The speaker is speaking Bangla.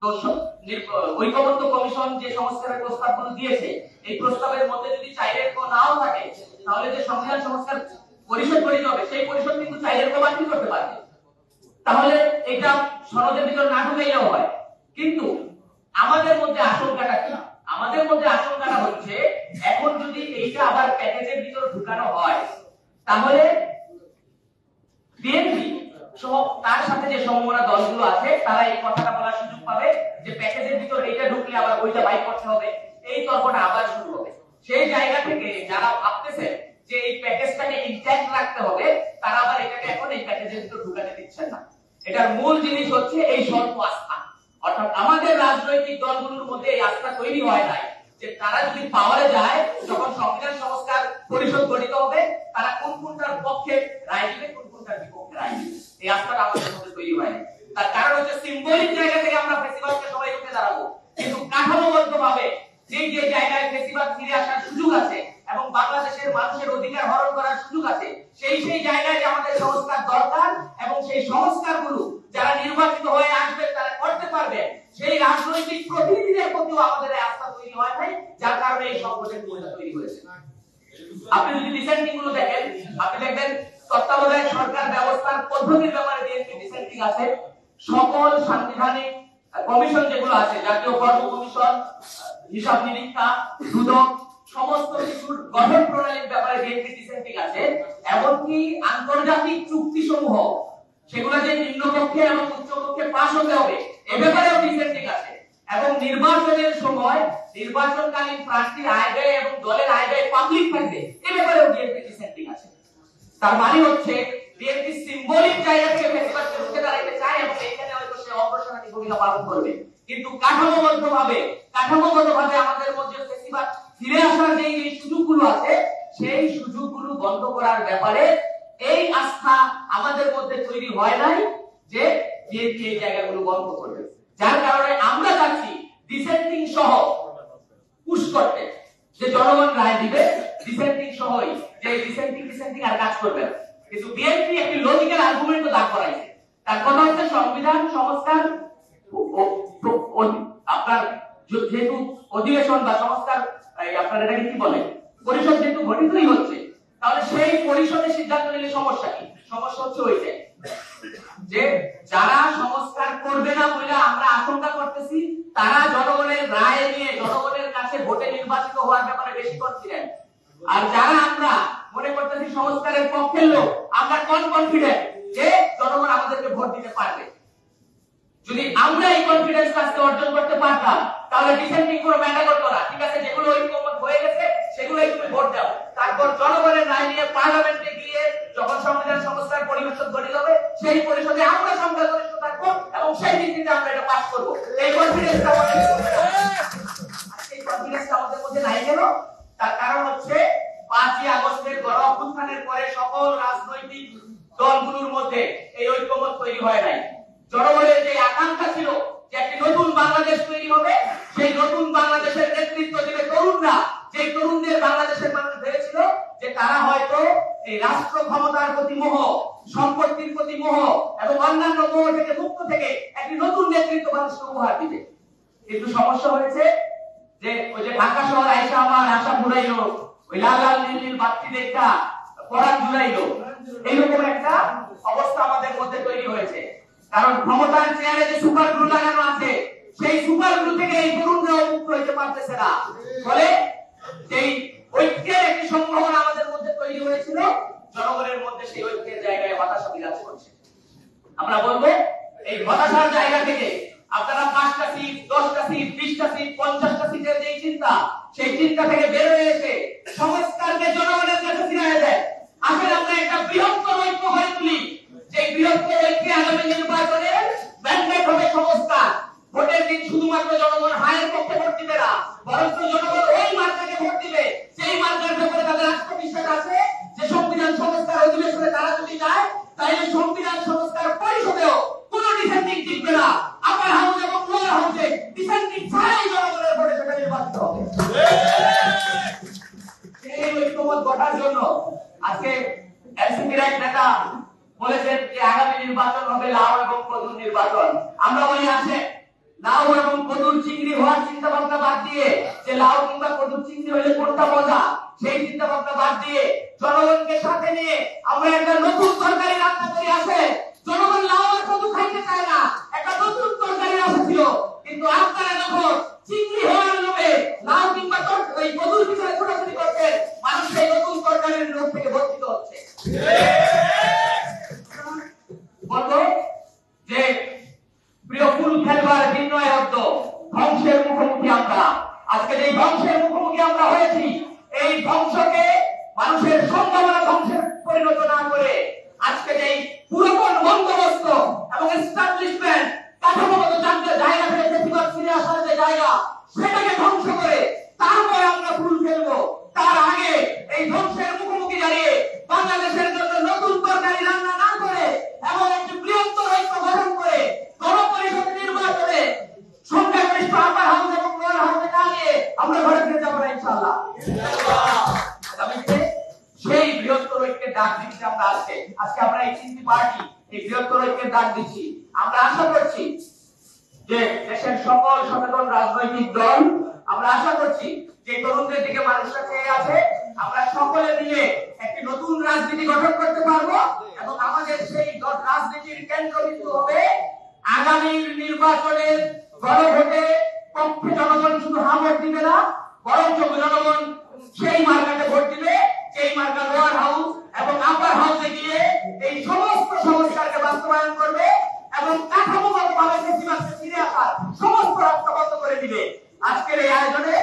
তো ঐক্যবদ্ধ কমিশন যে সংস্কারের প্রস্তাবগুলো দিয়েছে, এই প্রস্তাবের মধ্যে যদি চাইরের ক নাও থাকে, তাহলে যে সংবিধান সংস্কার পরিষদ গঠিত হবে, সেই পরিষদ কিন্তু চাইরের ক বাতিল করতে পারবে। তাহলে এটা সনদের ভিতর না ঢুকাইলেও হয়। কিন্তু আমাদের মধ্যে আশঙ্কাটা কি? আমাদের মধ্যে আশঙ্কাটা হচ্ছে, এখন যদি এইটা আবার প্যাকেজের ভিতর ঢুকানো হয়, তাহলে বিএনপি সহ তার সাথে যে সমমনা দলগুলো আছে, তারা এই কথাটা বলার সুযোগ পাবে যে প্যাকেজের ভিতর এইটা ঢুকলে আবার ওইটা বাইক করতে হবে, এই তর্কটা আবার শুরু হবে। সেই জায়গা থেকে যারা ভাবতেছে যে এই প্যাকেজটাকে ইনট্যাক্ট রাখতে হবে, তারা আবার এটাকে এখন এই প্যাকেজের ভিতর ঢুকাতে দিচ্ছেন না। এটার মূল জিনিস হচ্ছে এই স্বল্প আস্থা, অর্থাৎ আমাদের রাজনৈতিক দলগুলোর মধ্যে এই আস্থা তৈরি হয় নাই যে তারা যদি পাওয়ারে যায়, যখন সংবিধান সংস্কার পরিষদ গঠিত হবে, তারা কোন কোনটার পক্ষে রায় দিবে, কোন কোনটার বিপক্ষে রায় দিবে, এই আস্থাটা আমাদের মধ্যে তৈরি হয় না। তার কারণ হচ্ছে সিম্বলিক জায়গা থেকে আমরা ফেসিবাদকে সবাই উঠে দাঁড়াবো, কিন্তু কাঠামোবদ্ধভাবে যে যে জায়গায় ফেসিবাদ ফিরে আসার সুযোগ আছে এবং বাংলাদেশের মানুষের অধিকার হরণ করার সুযোগ আছে, সেই সেই জায়গায় আমাদের সংস্কার দরকার, এবং সেই সংস্কারগুলো যারা নির্বাচিত হয়ে আসবে তারা করতে পারবে, সেই রাজনৈতিক প্রতিনিধিদের প্রতিও আমাদের আস্থা তৈরি হয় নাই, যার কারণে এই সংকটের মূলটা তৈরি হয়েছে। আপনি যদি ডিসেন্টিং গুলো দেখেন, আপনি দেখবেন তত্ত্বাবধায়ক সরকার ব্যবস্থার পদ্ধতির ব্যাপারে বিএনপি ডিসেন্টিং আছে। সকল সাংবিধানিক কমিশন যেগুলো আছে, জাতীয় কর্ম কমিশন, হিসাব নিরীক্ষা, দুদক, সমস্ত কিছুর গঠন প্রণালীর ব্যাপারে বিএনপি ডিসেন্টিং আছে। এমনকি আন্তর্জাতিক চুক্তি সমূহ, সেগুলো যে নিম্নকক্ষে এবং উচ্চকক্ষে পাস হতে হবে, এ ব্যাপারেও ডিসেন্টিং আছে। এবং নির্বাচনের সময় নির্বাচনকালীন প্রার্থীর আয় ব্যয় এবং দলের আয় ব্যয় পাবলিক থাকবে, এ ব্যাপারেও বিএনপি ডিসেন্টিং আছে। তার মানে হচ্ছে বিএনপি সিম্বলিক জায়গা থেকে ফেসিবাদকে রুখে দাঁড়াতে চায়, এবং এখানে হয়তো সে অগ্রসরণী ভূমিকা পালন করবে। কিন্তু কাঠামোবদ্ধভাবে আমাদের মধ্যে ফেসিবাদ ফিরে আসার যে সুযোগগুলো আছে, সেই সুযোগগুলো বন্ধ করার ব্যাপারে এই আস্থা আমাদের মধ্যে তৈরি হয় নাই যে বিএনপি এই জায়গাগুলো বন্ধ করবে। যার কারণে আমরা চাচ্ছি ডিসেন্টিং সহ পুশ করতে, যে জনগণ রায় দিবে ডিসেন্টিং সহই, যে ডিসেন্টিং আর কাজ করবে না। কিন্তু বিএনপি একটি লজিক্যাল আর্গুমেন্ট দাঁড় করাইছে। তার কথা হচ্ছে সংবিধান সংস্কার আপনার যেহেতু অধিবেশন বা সংস্কার আপনার এটাকে কি বলে পরিষদ যেহেতু গঠিতই হচ্ছে, তাহলে সেই পরিষদের সিদ্ধান্ত নিলে সমস্যা কি? সমস্যা হচ্ছে ওইটাই যে যারা সংস্কার করবে না বলে আমরা আশঙ্কা করতেছি, তারা জনগণের রায় নিয়ে জনগণের কাছে ভোটে নির্বাচিত হওয়ার ব্যাপারে বেশি কনফিডেন্ট। আর যারা আমরা মনে করতেছি সংস্কারের পক্ষের লোক, আমরা কনফিডেন্ট যে জনগণ আমাদেরকে ভোট দিতে পারবে। যদি আমরা এই কনফিডেন্স আজকে অর্জন করতে পারতাম, তাহলে ডিসেন্টিং কোনো ম্যাটার করতো না। ঠিক আছে, যেগুলো ঐক্যমত হয়ে গেছে সেগুলোই তুমি ভোট দাও। তারপর জনগণের রায় নিয়ে পার্লামেন্টে গিয়ে যখন সংবিধান সংস্কার পরিষদ গঠিত হবে, সেই পরিষদে আমরা সংখ্যাগরিষ্ঠ থাকবো এবং সেই ভিত্তিতে আমরা এটা পাস করবো। এই কনফিডেন্সটা আমাদের মধ্যে নাই কেন? তার কারণ হচ্ছে 5ই আগস্টের গণ অভ্যুত্থানের পরে সকল রাজনৈতিক দলগুলোর মধ্যে এই ঐক্যমত তৈরি হয় নাই। জনগণের যে আকাঙ্ক্ষা ছিল যে একটি নতুন বাংলাদেশ তৈরি হবে, সেই নতুন বাংলাদেশের নেতৃত্ব দেবে তরুণরা। যে তরুণদের বাংলাদেশের মানুষ ভেবেছিল যে তারা হয়তো এই রাষ্ট্র ক্ষমতার প্রতি মোহ, সম্পত্তির প্রতি মোহ এবং অন্যান্য মোহ থেকে মুক্ত থেকে একটি নতুন নেতৃত্ব মানুষকে উপহার দিবে। কিন্তু সমস্যা হয়েছে যে ওই যে ঢাকা শহর আইসা আমার আশা ঘুরাইলো, ওই লাল লাল নীল নীল বাতি দেখা পরাণ জুড়াইলো, এইরকম একটা অবস্থা আমাদের মধ্যে তৈরি হয়েছে। কারণ ক্ষমতার চেয়ারে যে সুপার গ্লু লাগানো আছে, সেই সুপার গ্লু থেকে এই তরুণরা মুক্ত হইতে পারতেছে না। ফলে সেই ঐক্যের একটি সম্ভাবনা আমাদের মধ্যে তৈরি হয়েছিল, জনগণের মধ্যে সেই ঐক্যের জায়গায় হতাশা বিরাজ করছে। আমরা বলবো এই হতাশার জায়গা থেকে আপনারা 5টা সিট, 10টা সিট, 20টা সিট, 50টা সিটের যে চিন্তা, সেই চিন্তা থেকে বের হয়ে এসে সংস্কারকে জনগণের কাছে ফিরিয়ে দেয়। আসলে আমরা একটা বৃহত্তর ঐক্য গড়ে তুলি, যে বৃহত্তর ঐক্যে আগামী নির্বাচনে ম্যান্ডেট হবে সংস্কার। ভোটের দিন শুধুমাত্র জনগণ হায়ের পক্ষে ভোট দিবে না, বরং জনগণ ওই মার্কাকে ভোট দিবে সেই মার্কার ব্যাপারে তাদের আত্মবিশ্বাস আছে যে সংবিধান সংস্কার অধিবেশনে তারা যদি যায়, তাহলে সংবিধান সংস্কার পরিষদেও কোন ডিসেন্টিং টিকবে না। আপার হাউস এবং লোয়ার হাউসে ডিসেন্টিং ছাড়াই জনগণের ভোটে সেটা নির্বাচিত হবে। এই ঐক্যমত গড়ার জন্য আজকে এনসিপির এক নেতা বলেছেন যে আগামী নির্বাচন হবে লাউ এবং কদুর নির্বাচন। আমরা বলি আসে লাউ এবং কদুর চিংড়ি হওয়ার চিন্তা ভাবনা বাদ দিয়ে, যে লাউ কিংবা কদুর চিংড়ি হলে কোনটা মজা সেই চিন্তা ভাবনা বাদ দিয়ে জনগণকে সাথে নিয়ে আমরা একটা নতুন তরকারি রান্না করি। আসে জনগণ লাউ আর কদু খাইতে চায় না, একটা নতুন তরকারি আসা ছিল, কিন্তু আপনারা যখন চিংড়ি হওয়ার লোভে লাউ কিংবা ওই কদুর পিছনে ছোটাছুটি করছেন, মানুষ সেই নতুন তরকারির লোভ থেকে বঞ্চিত হচ্ছে। বলবো যে প্রিয় ফুল খেলবার নির্ণয় অর্থ ধ্বংসের মুখোমুখি আমরা। আজকে যে ধ্বংসের মুখোমুখি আমরা হয়েছি, এই ধ্বংসকে মানুষের সম্ভাবনা ধ্বংসের পরিণত না করে আজকে যে পুরাতন বন্দোবস্ত এবং এস্টাবলিশমেন্ট কাঠামোগত জায়গা থেকে বেশিরভাগ ফিরে আসার যে জায়গা, সেটাকে ধ্বংস করে তারপরে আমরা ফুল খেলবো। তার আগে এই ধ্বংসের মুখোমুখি দাঁড়িয়ে বাংলাদেশের জন্য নতুন তরকারি রান্না না করে এবং একটি বৃহত্তর ঐক্য গঠন করে গণপরিষদ নির্বাচনে সংখ্যাগরিষ্ঠ আপার হাউস এবং লোয়ার হাউসে না নিয়ে আমরা ঘরে ফিরে যাবো না ইনশাআল্লাহ। সেই বৃহত্তর ঐক্যের ডাক দিচ্ছি আমরা আজকে আমরা এই তিনটি পার্টি এই বৃহত্তর ঐক্যের ডাক দিচ্ছি। আমরা আশা করছি যে দেশের সকল সচেতন রাজনৈতিক দল, আমরা আশা করছি যে তরুণদের দিকে মানুষরা চেয়ে আছে, আমরা সকলে মিলে একটি নতুন রাজনীতি গঠন করতে পারবো এবং আমাদের সেই রাজনীতির কেন্দ্রবিন্দু হবে আগামী নির্বাচনের গণভোটে পক্ষে জনগণ শুধু হা ভোট দিবে না, বরং জনগণ সেই মার্কাতে ভোট দিবে, সেই মার্কা লোয়ার হাউস এবং আপার হাউসে গিয়ে এই সমস্ত সংস্কারকে বাস্তবায়ন করবে এবং কাঠামোগতভাবে ফিরে আসার সমস্ত রাস্তা বন্ধ করে দিবে। আজকের এই আয়োজনে